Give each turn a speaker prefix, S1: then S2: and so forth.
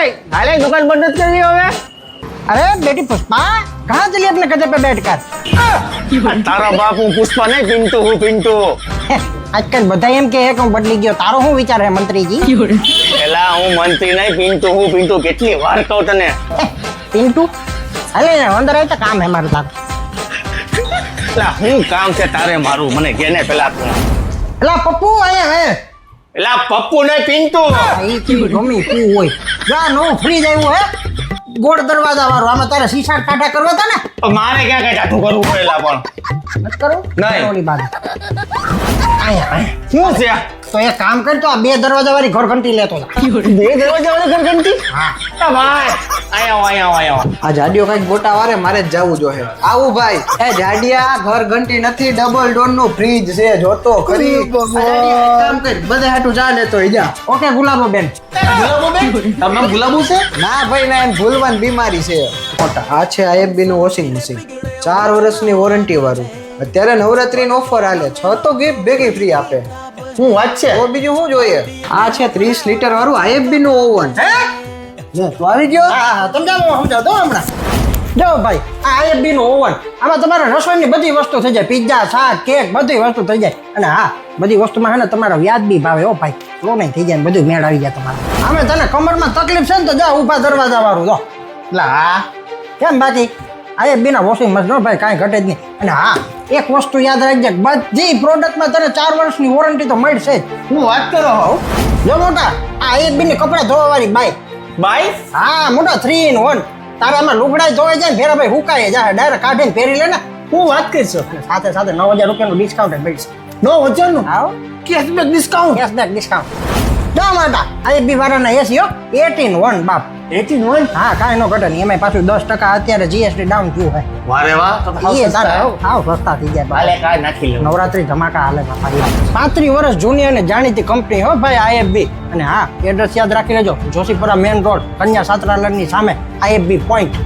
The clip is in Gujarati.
S1: भाई हाले दुकान बंद मत करिए હવે
S2: अरे बेटी पुष्पा कहाँ चली अपने गधे पे बैठकर
S1: તારો બાપ હું પુષ્પા નહીં પિન્ટુ હું પિન્ટુ
S2: आजकल બધા એમ કે હું બદલી ગયો તારો શું વિચાર હે મંત્રીજી
S1: એલા હું મંત્રી નહીં પિન્ટુ હું પિન્ટુ કેટલી વાર કહું તને
S2: પિન્ટુ અલે અંદર આય તો કામ હે મારું તાર
S1: એલા હું કામ છે તારે મારું મને કેને પેલા તું
S2: એલા પપ્પુ આયા હે
S1: એલા પપ્પુ નહીં પિન્ટુ
S2: ઈ કેવી ગમી પુ હોય જા નો ફ્રીજ આવ્યું હે ગોળ દરવાજા વાળો આમાં તારે સીસા કાઢા કરવા હતા ને
S1: મારે ક્યાં કઈ જાતું કરવું પડેલા પણ
S2: મત કરું
S1: નહીં.
S2: ઓલી બાજુ આયા
S1: શું છે
S2: તો એક કામ કર તો આ બે દરવાજા વાળી ઘર ઘંટી લેતો જા
S1: બે દરવાજા વાળી ઘરઘંટી
S2: હા
S1: આ ભાઈ આયા
S3: આ જાડિયો કઈક ગોટા વારે મારે જ જવું જોઈએ આવું ભાઈ એ જાડિયા ઘર ઘંટી નથી ડબલ ડોર નું ફ્રીજ છે જોતો ખરી આ જાડિયા એક કામ કર બધે હાટું જા લેતો ઈ જા
S2: ઓકે ગુલાબો બેન
S3: તમને ગુલાબુ છે ના ભાઈ ના એમ ભૂલવાની બીમારી છે મોટા આ છે IFB નું વોશિંગ મશીન 4 વર્ષની વોરંટી વાળું અત્યારે નવરાત્રીની ઓફર હાલે 6 તો ગિફ્ટ ભેગી ફ્રી આપે
S1: શું વાત છે
S3: તો બીજું શું જોઈએ આ છે 30 લીટર વાળું IFB નું ઓવન
S2: હે
S3: લે તો આવી ગયો
S2: હા સમજાવો દો હમણાં જો ભાઈ આ IFB નું ઓવન આમાં તમારે રસોઈની બધી વસ્તુ થઈ જાય પિઝા શાક કેક બધી વસ્તુ થઈ જાય અને હા બધી વસ્તુમાં હે ને તમારા વ્યાજબી ભાવે હો ભાઈ લો નહીં થઈ જાય ને બધું મેળ આવી જાય તમારે આમે તને કમરમાં તકલીફ છે ને તો જા ઊભા દરવાજા વાળું જો એટલે હા કેમ બાકી IFB ના વોશિંગ મશીન હો ભાઈ કાંઈ ઘટે જ નહીં અને હા એક વસ્તુ યાદ રાખજે બધી પ્રોડક્ટમાં તને 4 વર્ષની વોરંટી તો મળશે જ
S1: હું વાત કરો હો
S2: જો મોટા આ IFB ની કપડા ધોવા વાળી બાઈક
S1: બાઈ
S2: હા મોટા 3 in 1 તારે આમાં લુગડાય ધોવાઈ જાય ને ફેરા ભાઈ હુકાય જાય ડાયરેક્ટ કાઢીને પહેરી લે ને
S1: હું વાત કરશો
S2: સાથે સાથે 9000 રૂપિયાનું ડિસ્કાઉન્ટ મળશે
S1: 9000 નું
S2: આવો
S1: કેશબેક ડિસ્કાઉન્ટ
S2: કેશબેક ડિસ્કાઉન્ટ જો માટા IFB વાળાના એસી હો 8 in 1 બાપ
S1: 81
S2: હા કાંઈ નો ઘટે નહીં એમાં પાછું 10% અત્યારે GST ડાઉન થયું હે
S1: વારે વાહ તો
S2: એ તારે હાવ સસ્તા થઈ જાય
S1: હાલે
S2: ભાઈ
S1: કાઈ નાખી લે
S2: નવરાત્રી ધમાકા હાલે બાપા 35 વર્ષ જૂની અને જાણીતી કંપની હો ભાઈ IFB અને હા એડ્રેસ યાદ રાખી લેજો જોશીપુરા મેઇન રોડ કન્યા છાત્રાલયની સામે IFB પોઈન્ટ